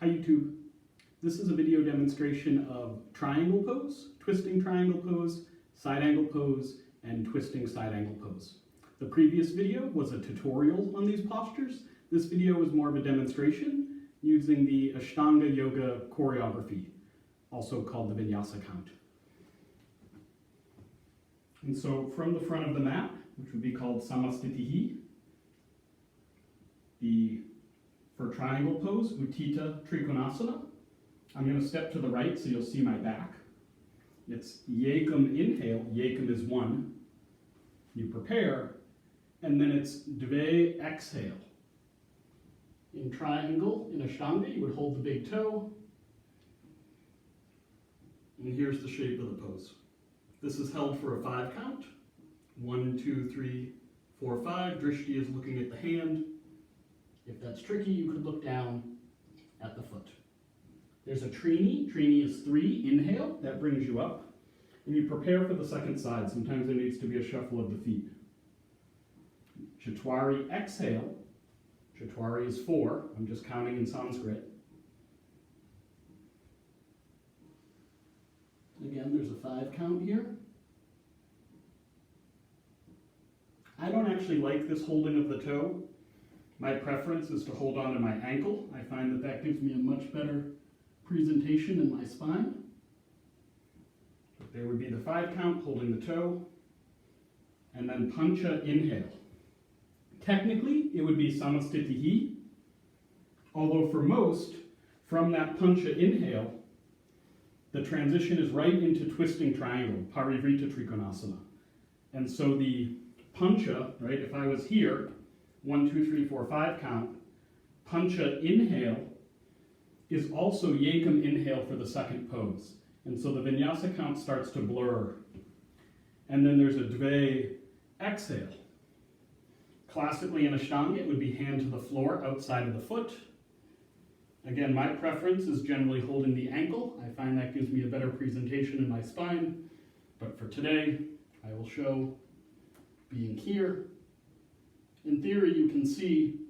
Hi YouTube. This is a video demonstration of triangle pose, twisting triangle pose, side angle pose, and twisting side angle pose. The previous video was a tutorial on these postures. This video is more of a demonstration using the Ashtanga Yoga choreography, also called the Vinyasa count. And so from the front of the mat, which would be called Samastitihi, for triangle pose, Utthita Trikonasana, I'm going to step to the right so you'll see my back. It's Yekam inhale, Yekam is one. You prepare, and then it's Dve exhale. In triangle, in Ashtanga, you would hold the big toe. And here's the shape of the pose. This is held for a 5 count. 1, 2, 3, 4, 5. Drishti is looking at the hand. If that's tricky, you could look down at the foot. There's a Trini. Trini is 3. Inhale. That brings you up. And you prepare for the second side. Sometimes there needs to be a shuffle of the feet. Chatwari. Exhale. Chatwari is 4. I'm just counting in Sanskrit. Again, there's a 5 count here. I don't actually like this holding of the toe. My preference is to hold on to my ankle. I find that that gives me a much better presentation in my spine. But there would be the 5 count holding the toe, and then Pancha inhale. Technically, it would be Samastitihi, although for most, from that Pancha inhale, the transition is right into twisting triangle, Parivrtta Trikonasana. And so the Pancha, right, if I was here, 1, 2, 3, 4, 5 count, Pancha inhale is also Yekam inhale for the second pose. And so the Vinyasa count starts to blur. And then there's a Dve exhale. Classically in Ashtanga, it would be hand to the floor outside of the foot. Again, my preference is generally holding the ankle. I find that gives me a better presentation in my spine. But for today, I will show being here. In theory, you can see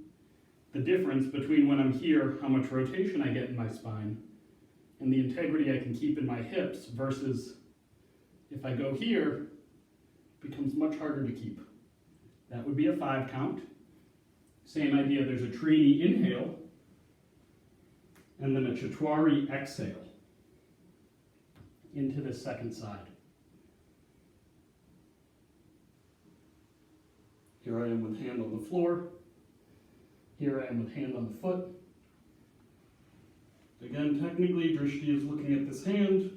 the difference between when I'm here, how much rotation I get in my spine, and the integrity I can keep in my hips, versus if I go here, it becomes much harder to keep. That would be a 5 count. Same idea, there's a Trini inhale, and then a Chatwari exhale into the second side. Here I am with hand on the floor. Here I am with hand on the foot. Again, technically, Drishti is looking at this hand.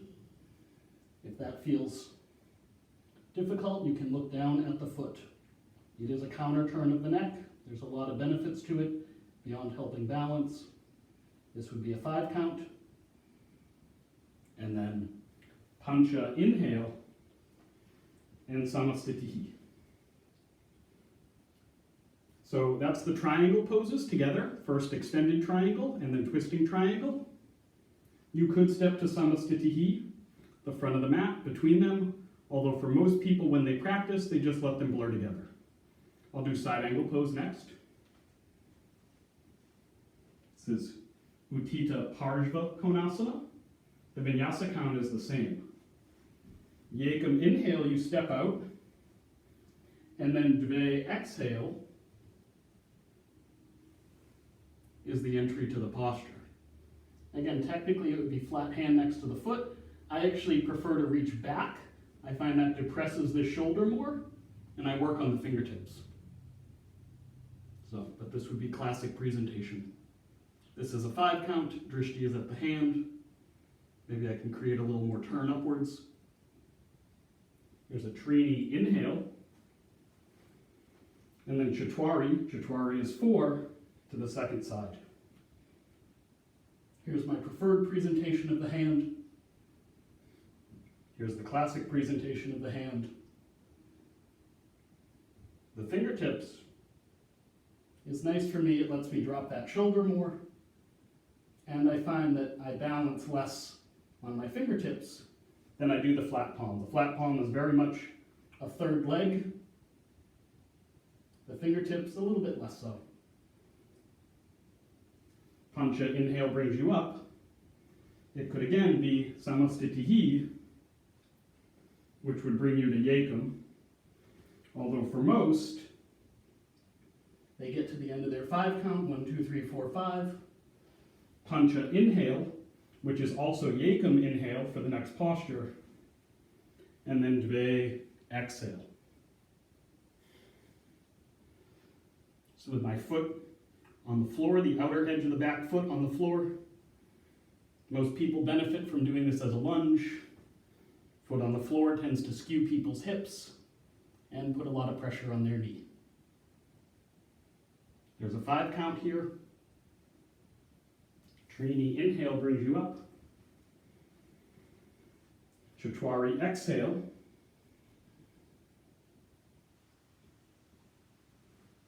If that feels difficult, you can look down at the foot. It is a counter turn of the neck. There's a lot of benefits to it beyond helping balance. This would be a 5 count. And then Pancha inhale and Samastitihi. So that's the triangle poses together. First extended triangle and then twisting triangle. You could step to Samastitihi, the front of the mat, between them, although for most people when they practice, they just let them blur together. I'll do side angle pose next. This is Utthita Parsvakonasana. The Vinyasa count is the same. Yekam inhale, you step out, and then Dve exhale is the entry to the posture. Again, technically it would be flat hand next to the foot. I actually prefer to reach back. I find that depresses the shoulder more, and I work on the fingertips. But this would be classic presentation. This is a 5 count, Drishti is at the hand. Maybe I can create a little more turn upwards. There's a Trini inhale, and then Chatwari. Chatwari is 4 to the second side. Here's my preferred presentation of the hand. Here's the classic presentation of the hand. The fingertips is nice for me. It lets me drop that shoulder more. And I find that I balance less on my fingertips than I do the flat palm. The flat palm is very much a third leg. The fingertips, a little bit less so. Pancha, inhale, brings you up. It could again be Samastitihi, which would bring you to Yekam. Although for most, they get to the end of their 5 count, 1, 2, 3, 4, 5. Pancha, inhale, which is also Yekam inhale for the next posture. And then Dve, exhale. So with my foot on the floor, the outer edge of the back foot on the floor. Most people benefit from doing this as a lunge. Foot on the floor tends to skew people's hips and put a lot of pressure on their knee. There's a 5 count here. Trini, inhale, brings you up. Chatwari, exhale.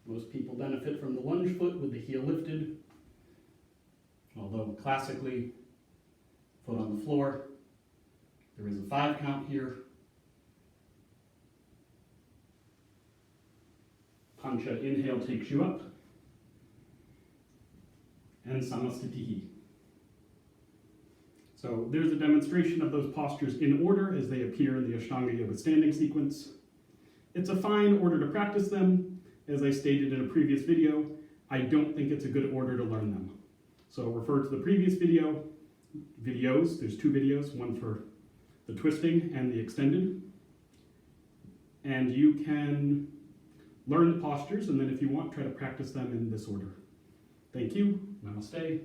Most people benefit from the lunge foot with the heel lifted, although classically, foot on the floor. There is a 5 count here. Pancha, inhale, takes you up. And Samastitihi. So there's a demonstration of those postures in order as they appear in the Ashtanga Yoga standing sequence. It's a fine order to practice them. As I stated in a previous video, I don't think it's a good order to learn them. So refer to the previous videos. There's 2 videos, one for the twisting and the extended. And you can learn the postures, and then if you want, try to practice them in this order. Thank you. Namaste.